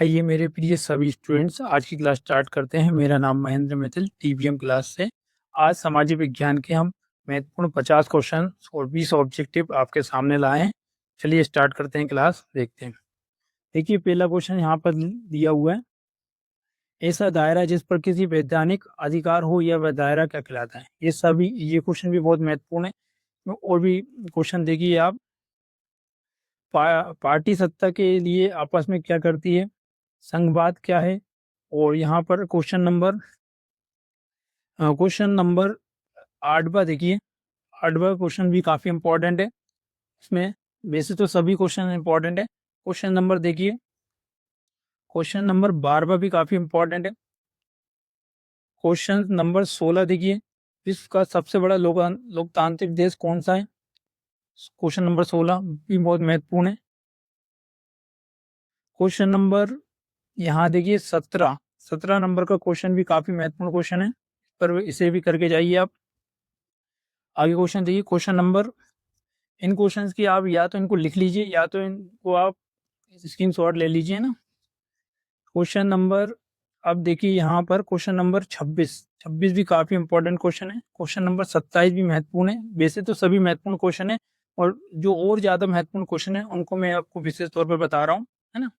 आइए मेरे प्रिय सभी स्टूडेंट्स, आज की क्लास स्टार्ट करते हैं। मेरा नाम महेंद्र मित्तल, टीबीएम क्लास से। आज सामाजिक विज्ञान के हम महत्वपूर्ण 50 क्वेश्चन और 20 ऑब्जेक्टिव आपके सामने लाए हैं। चलिए स्टार्ट करते हैं, क्लास देखते हैं। देखिए पहला क्वेश्चन यहाँ पर दिया हुआ है। ऐसा दायरा जिस पर किसी वैधानिक अधिकार हो, यह वह दायरा क्या कहलाता है? ये क्वेश्चन भी बहुत महत्वपूर्ण है। और भी क्वेश्चन देखिए आप। पार्टी सत्ता के लिए आपस में क्या करती है? संघवाद क्या है? और यहाँ पर क्वेश्चन नंबर 8वां देखिए। 8वां क्वेश्चन भी काफ़ी इंपॉर्टेंट है। इसमें वैसे तो सभी क्वेश्चन इंपॉर्टेंट है। क्वेश्चन नंबर देखिए, क्वेश्चन नंबर 12वां भी काफ़ी इंपॉर्टेंट है। क्वेश्चन नंबर 16 देखिए, विश्व का सबसे बड़ा लोकतांत्रिक देश कौन सा है? क्वेश्चन नंबर 16 भी बहुत महत्वपूर्ण है। क्वेश्चन नंबर यहाँ देखिए 17 नंबर का क्वेश्चन भी काफ़ी महत्वपूर्ण क्वेश्चन है, पर इसे भी करके जाइए आप। आगे क्वेश्चन देखिए, क्वेश्चन नंबर, इन क्वेश्चंस की आप या तो इनको लिख लीजिए या तो इनको आप स्क्रीनशॉट ले लीजिए ना। क्वेश्चन नंबर, अब देखिए यहाँ पर क्वेश्चन नंबर 26 भी काफ़ी इंपॉर्टेंट क्वेश्चन है। क्वेश्चन नंबर 27 भी महत्वपूर्ण है। वैसे तो सभी महत्वपूर्ण क्वेश्चन है, और जो और ज़्यादा महत्वपूर्ण क्वेश्चन है उनको मैं आपको विशेष तौर पर बता रहा हूँ, है ना।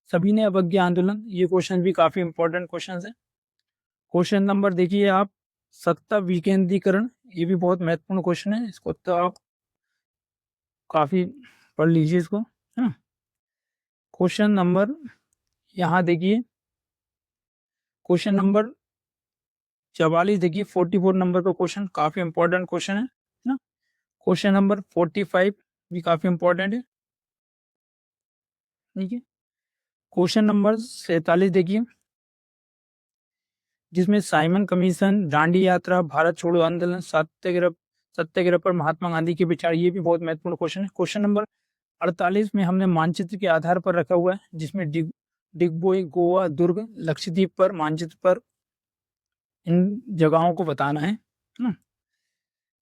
सभी ने अवज्ञा आंदोलन, ये क्वेश्चन भी काफ़ी इंपॉर्टेंट क्वेश्चन है। क्वेश्चन नंबर देखिए आप, सत्ता विकेंद्रीकरण, ये भी बहुत महत्वपूर्ण क्वेश्चन है। इसको तो आप काफ़ी पढ़ लीजिए इसको, है ना। क्वेश्चन नंबर यहाँ देखिए, क्वेश्चन नंबर 44 देखिए, 44 नंबर का क्वेश्चन काफ़ी इंपॉर्टेंट क्वेश्चन है ना। क्वेश्चन नंबर 45 भी काफ़ी इंपॉर्टेंट है, ठीक है। क्वेश्चन नंबर 47 देखिए, जिसमें साइमन कमीशन, दांडी यात्रा, भारत छोड़ो आंदोलन, सत्याग्रह पर महात्मा गांधी के विचार, ये भी बहुत महत्वपूर्ण क्वेश्चन है। क्वेश्चन नंबर 48 में हमने मानचित्र के आधार पर रखा हुआ है, जिसमें डिगबोई, गोवा, दुर्ग, लक्षद्वीप पर मानचित्र पर इन जगहों को बताना है ना।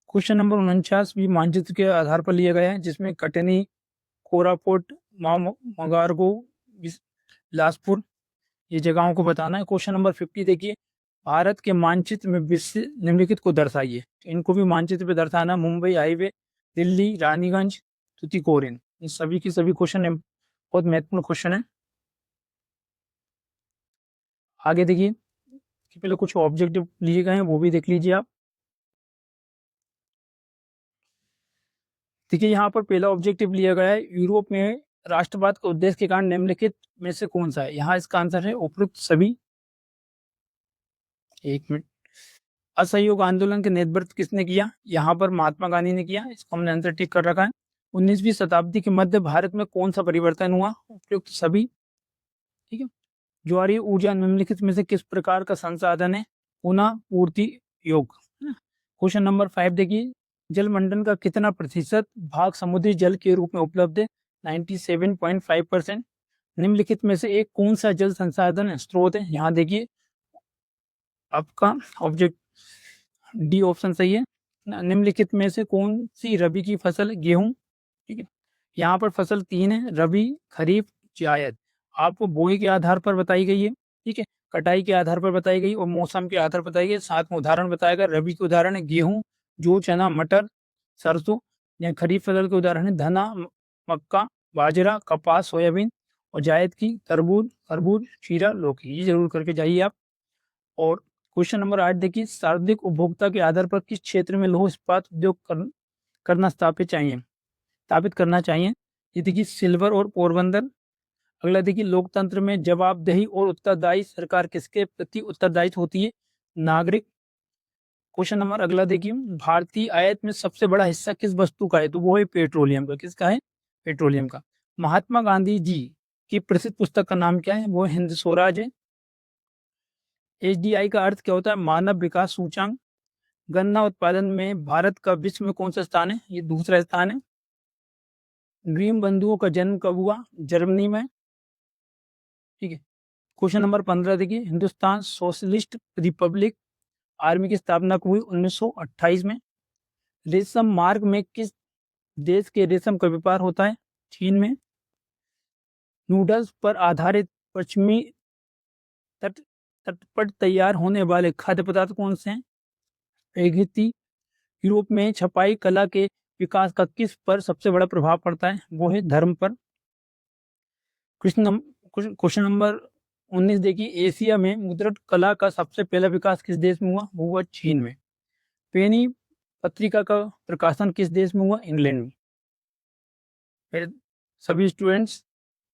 क्वेश्चन नंबर 49 भी मानचित्र के आधार पर लिया गया है, जिसमें कटनी, कोरापुट, मगारगो, बिलासपुर, ये जगहों को बताना है। क्वेश्चन नंबर 50 देखिए, भारत के मानचित्र में विश्व निम्नलिखित को दर्शाइए। इनको भी मानचित्र पे दर्शाना, मुंबई हाईवे, दिल्ली, रानीगंज, तुतीकोरिन, ये सभी की सभी क्वेश्चन है, बहुत महत्वपूर्ण क्वेश्चन है। आगे देखिए, पहले कुछ ऑब्जेक्टिव लिए गए हैं, वो भी देख लीजिए आप। देखिए यहाँ पर पहला ऑब्जेक्टिव लिया गया है, यूरोप में राष्ट्रवाद का उद्देश्य के कारण निम्नलिखित में से कौन सा है? यहाँ इसका आंसर है उपरोक्त सभी। एक मिनट। असहयोग आंदोलन के नेतृत्व किसने किया? यहाँ पर महात्मा गांधी ने किया। इसको हमने आंसर टिक कर रखा है। 19वीं शताब्दी के मध्य भारत में कौन सा परिवर्तन हुआ? उपयुक्त सभी, ठीक है। ज्वारीय ऊर्जा निम्नलिखित में से किस प्रकार का संसाधन है? पुनः पूर्ति योग। क्वेश्चन नंबर 5 देखिए, जल मंडल का कितना प्रतिशत भाग समुद्री जल के रूप में उपलब्ध है? 97.5%। निम्नलिखित में से एक कौन सा जल संसाधन स्रोत है? यहाँ देखिए आपका ऑब्जेक्ट डी ऑप्शन सही है। निम्नलिखित में से कौन सी रबी की फसल? गेहूं, ठीक है। यहाँ पर फसल 3 है, रबी, खरीफ, जायद। आपको बोई के आधार पर बताई गई है, ठीक है, कटाई के आधार पर बताई गई और मौसम के आधार पर बताई गई। साथ में उदाहरण बताया गया। रबी के उदाहरण है गेहूं, जौ, चना, मटर, सरसों। या खरीफ फसल के उदाहरण है धना, मक्का, बाजरा, कपास, सोयाबीन। और जायद की तरबूज, खरबूज, खीरा, लौकी। ये जरूर करके जाइए आप। और क्वेश्चन नंबर 8 देखिए, सर्वाधिक उपभोक्ता के आधार पर किस क्षेत्र में लौह इस्पात उद्योग करना स्थापित करना चाहिए? ये देखिए सिल्वर और पोरबंदर। अगला देखिए, लोकतंत्र में जवाबदेही और उत्तरदायी सरकार किसके प्रति उत्तरदायित्व होती है? नागरिक। क्वेश्चन नंबर अगला देखिए, भारतीय आयात में सबसे बड़ा हिस्सा किस वस्तु का है? तो वो है पेट्रोलियम का। किसका है? पेट्रोलियम का। महात्मा गांधी जी की प्रसिद्ध पुस्तक का नाम क्या है? वो हिंद स्वराज है। एचडीआई का अर्थ क्या होता है? मानव विकास सूचांक। गन्ना उत्पादन में भारत का विश्व में कौन सा स्थान है? ये दूसरा स्थान है। ड्रीम बंधुओं का जन्म कब हुआ? जर्मनी में, ठीक है। क्वेश्चन नंबर 15 देखिए, हिंदुस्तान सोशलिस्ट रिपब्लिक आर्मी की स्थापना कब हुई? 1928 में। रेशम मार्ग में किस देश के रेशम का व्यापार होता है? चीन में। नूडल्स पर आधारित पश्चिमी तट तट पर तैयार होने वाले खाद्य पदार्थ कौन से हैं? एगिती यूरोप में छपाई कला के विकास का किस पर सबसे बड़ा प्रभाव पड़ता है? वो है धर्म पर। क्वेश्चन नंबर 19 देखिए, एशिया में मुद्रण कला का सबसे पहला विकास किस देश में हुआ? वो हुआ चीन में। पेनी पत्रिका का प्रकाशन किस देश में हुआ? इंग्लैंड में। फिर सभी स्टूडेंट्स,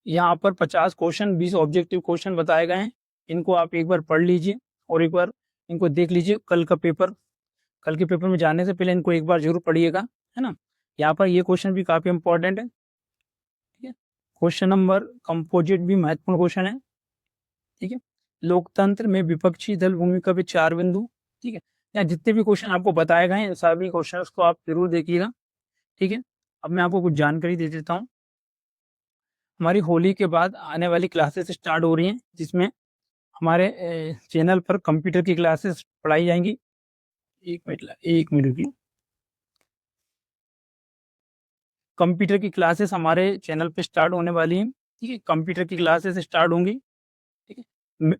यहाँ पर 50 क्वेश्चन 20 ऑब्जेक्टिव क्वेश्चन बताए गए हैं। इनको आप एक बार पढ़ लीजिए और एक बार इनको देख लीजिए। कल के पेपर में जाने से पहले इनको एक बार जरूर पढ़िएगा, है ना। यहाँ पर ये क्वेश्चन भी काफी इंपॉर्टेंट है, ठीक है। क्वेश्चन नंबर कंपोजिट भी महत्वपूर्ण क्वेश्चन है, ठीक है। लोकतंत्र में विपक्षी दल भूमिका पे 4 बिंदु, ठीक है। यहाँ जितने भी क्वेश्चन आपको बताए गए हैं सभी क्वेश्चन को आप जरूर देखिएगा, ठीक है। अब मैं आपको कुछ जानकारी दे देता हूँ। हमारी होली के बाद आने वाली क्लासेस स्टार्ट हो रही हैं, जिसमें हमारे चैनल पर कंप्यूटर की क्लासेस पढ़ाई जाएंगी। एक मिनट रुकिए। कंप्यूटर की क्लासेस हमारे चैनल पे स्टार्ट होने वाली हैं, ठीक है। कंप्यूटर की क्लासेस स्टार्ट होंगी, ठीक है।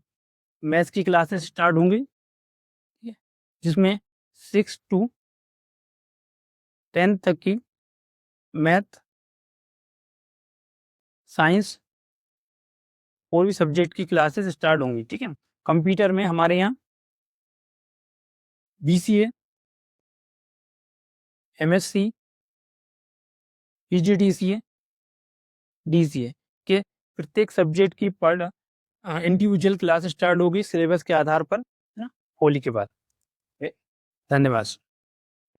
मैथ्स की क्लासेस स्टार्ट होंगी, ठीक है, जिसमें 6 to 10 तक की मैथ, साइंस और भी सब्जेक्ट की क्लासेस स्टार्ट होंगी, ठीक है। कंप्यूटर में हमारे यहाँ BCA, MSc, PGDCA, DCA के प्रत्येक सब्जेक्ट की इंडिविजुअल क्लास स्टार्ट होगी सिलेबस के आधार पर, है ना, होली के बाद। धन्यवाद।